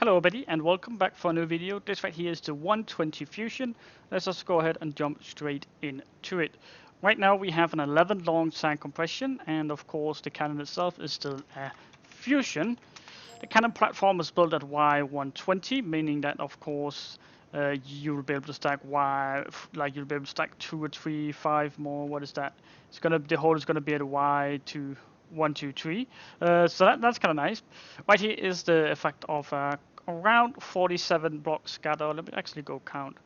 Hello everybody and welcome back for a new video. This right here is the 120 Fusion. Let's just go ahead and jump straight into it. Right now we have an 11 long sand compression, and of course the cannon itself is still a Fusion. The cannon platform is built at Y120, meaning that of course you'll be able to stack you'll be able to stack 2 or 3, 5 more. What is that? The hole is gonna be at Y2 1, 2, 3. So that's kind of nice. Right here is the effect of around 47 block scatter. Let me actually go count.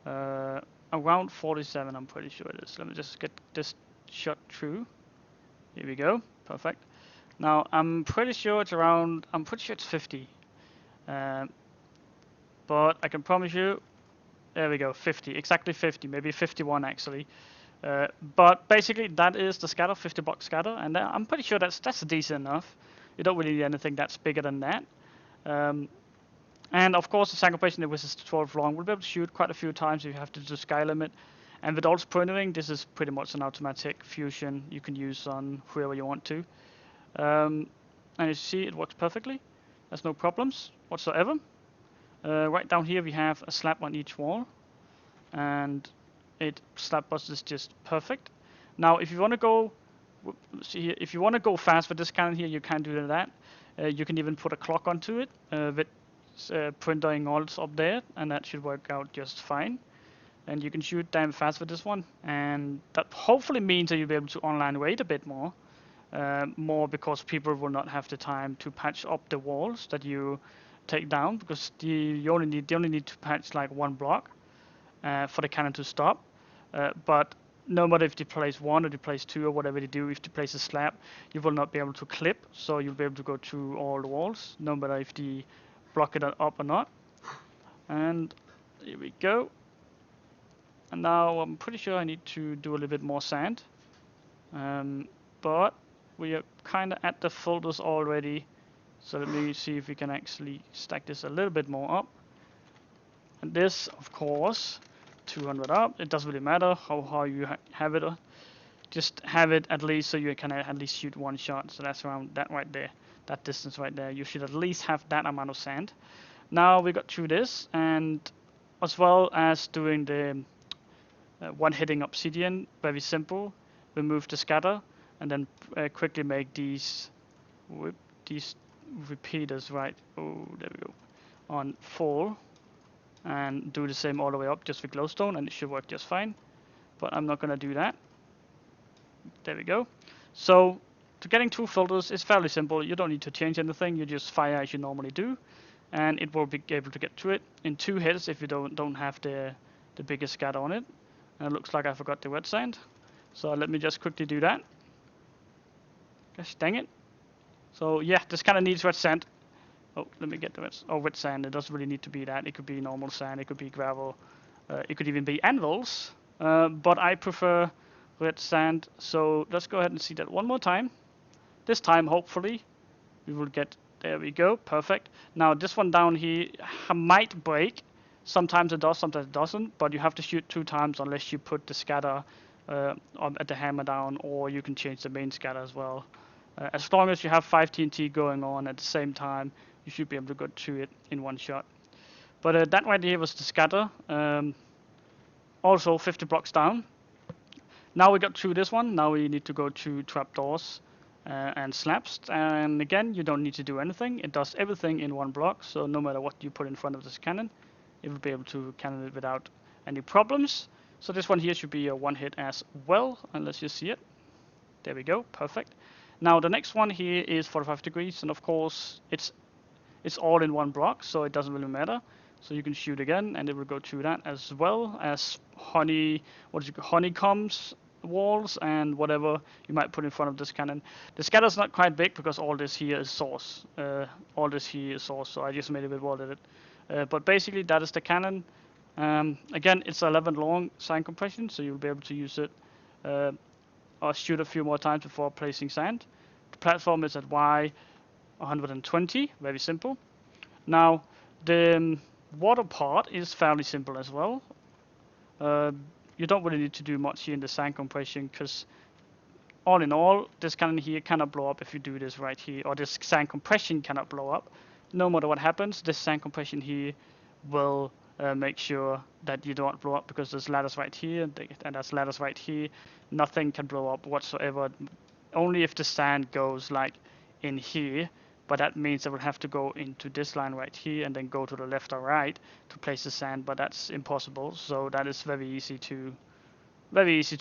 Around 47, I'm pretty sure it is. Let me just get this shot through. Here we go. Perfect. Now I'm pretty sure it's around. I'm pretty sure it's 50. But I can promise you. There we go. 50. Exactly 50. Maybe 51 actually. But basically that is the scatter, 50 block scatter, and I'm pretty sure that's decent enough. You don't really need anything that's bigger than that. And of course the sand compression with this 12 long will be able to shoot quite a few times if you have to do sky limit. And with also pruning, this is pretty much an automatic fusion you can use on whoever you want to. And you see it works perfectly. There's no problems whatsoever. Right down here we have a slab on each wall, and it slap bust is just perfect. Now if you want to go, see here, if you want to go fast with this cannon here, you can do that. You can even put a clock onto it with printering alts up there, and that should work out just fine. And you can shoot damn fast with this one, and that hopefully means that you'll be able to online wait a bit more. Because people will not have the time to patch up the walls that you take down, because you only need to patch like one block for the cannon to stop. But no matter if they place 1 or they place 2 or whatever they do, if they place a slab, you will not be able to clip, so you'll be able to go through all the walls, no matter if they block it up or not. And here we go. And now I'm pretty sure I need to do a little bit more sand. But we are kind of at the folders already, so let me see if we can actually stack this a little bit more up. And this, of course, 200 up. It doesn't really matter how you have it. Just have it at least so you can at least shoot one shot. So that's around that right there, that distance right there. You should at least have that amount of sand. Now we got through this, and as well as doing the one hitting obsidian, very simple. Remove the scatter, and then quickly make these repeaters, right? Oh, there we go. On full. And do the same all the way up just with glowstone, and it should work just fine. But I'm not gonna do that. There we go. So to getting 2 filters is fairly simple. You don't need to change anything. You just fire as you normally do, and it will be able to get through it in 2 hits if you don't have the biggest scatter on it. And it looks like I forgot the wet sand, so let me just quickly do that. Gosh dang it. So yeah, this kind of needs wet sand. Oh, let me get the wet sand. It doesn't really need to be that. It could be normal sand. It could be gravel. It could even be anvils. But I prefer wet sand. So let's go ahead and see that one more time. This time, hopefully, we will get. There we go. Perfect. Now this one down here might break. Sometimes it does. Sometimes it doesn't. But you have to shoot 2 times unless you put the scatter at the hammer down, or you can change the main scatter as well. As long as you have 5 TNT going on at the same time, you should be able to go through it in one shot. But that right here was the scatter. Also 50 blocks down. Now we got through this one. Now we need to go to trapdoors and slabs. And again, you don't need to do anything. It does everything in one block. So no matter what you put in front of this cannon, it will be able to cannon it without any problems. So this one here should be a one hit as well. And let's just see it. There we go. Perfect. Now the next one here is 45 degrees, and of course it's all in one block, so it doesn't really matter. So you can shoot again, and it will go through that, as well as honeycombs walls and whatever you might put in front of this cannon. The scatter is not quite big because all this here is source. So I just made a bit more of it. But basically that is the cannon. Again, it's 11 long sand compression, so you'll be able to use it or shoot a few more times before placing sand. The platform is at Y120, very simple. Now the water part is fairly simple as well. You don't really need to do much here in the sand compression, because all in all, this cannon here cannot blow up if you do this right here, or this sand compression cannot blow up no matter what happens, this sand compression here will make sure that you don't blow up, because there's ladders right here and there's ladders right here. Nothing can blow up whatsoever. Only if the sand goes like in here, but that means I will have to go into this line right here and then go to the left or right to place the sand, but that's impossible. So that is very easy to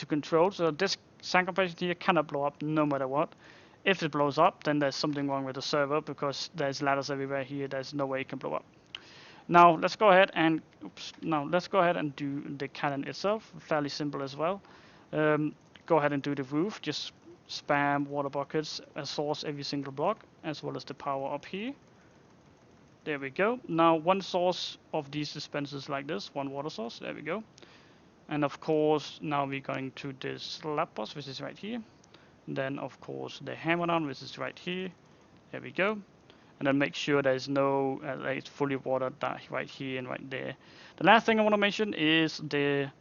control. So this sand compression here cannot blow up no matter what. If it blows up, then there's something wrong with the server, because there's ladders everywhere here. There's no way it can blow up. Now let's go ahead and do the cannon itself. Fairly simple as well. Go ahead and do the roof. Just spam water buckets as source every single block, as well as the power up here. There we go. Now one source of these dispensers like this, one water source. There we go. And of course now we're going to this slab boss, which is right here. And then of course the hammer down, which is right here. There we go. And then make sure there's no it's fully watered right here and right there. The last thing I want to mention is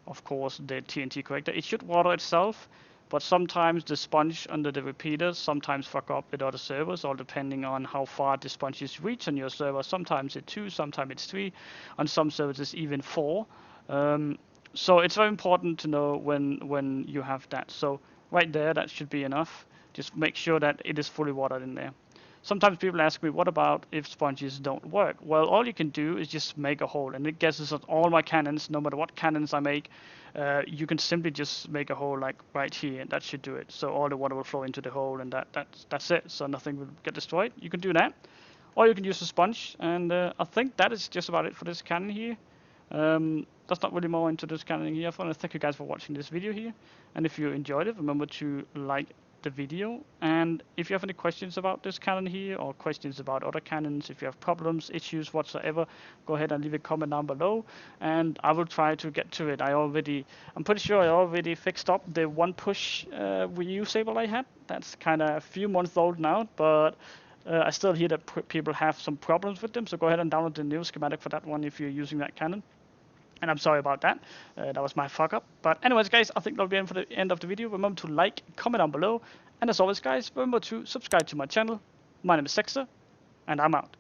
of course the TNT corrector. It should water itself, but sometimes the sponge under the repeaters sometimes fuck up with other servers, all depending on how far the sponges reach on your server. Sometimes it's 2, sometimes it's 3, on some servers it's even 4. So it's very important to know when you have that. So right there, that should be enough. Just make sure that it is fully watered in there. Sometimes people ask me, what about if sponges don't work? Well, all you can do is just make a hole, and it guesses on all my cannons, no matter what cannons I make. You can simply just make a hole like right here, and that should do it. So all the water will flow into the hole, and that's it. So nothing will get destroyed. You can do that, or you can use a sponge, and I think that is just about it for this cannon here. That's not really more into this cannon here. I want to thank you guys for watching this video here, and if you enjoyed it, remember to like the video. And if you have any questions about this cannon here, or questions about other cannons, if you have problems, issues whatsoever, go ahead and leave a comment down below, and I will try to get to it. I'm pretty sure I already fixed up the one push reusable I had. That's kind of a few months old now, but I still hear that people have some problems with them, so go ahead and download the new schematic for that one if you're using that cannon. And I'm sorry about that. That was my fuck up. But anyways, guys, I think that'll be it for the end of the video. Remember to like, comment down below. And as always, guys, remember to subscribe to my channel. My name is xxYezzXX, and I'm out.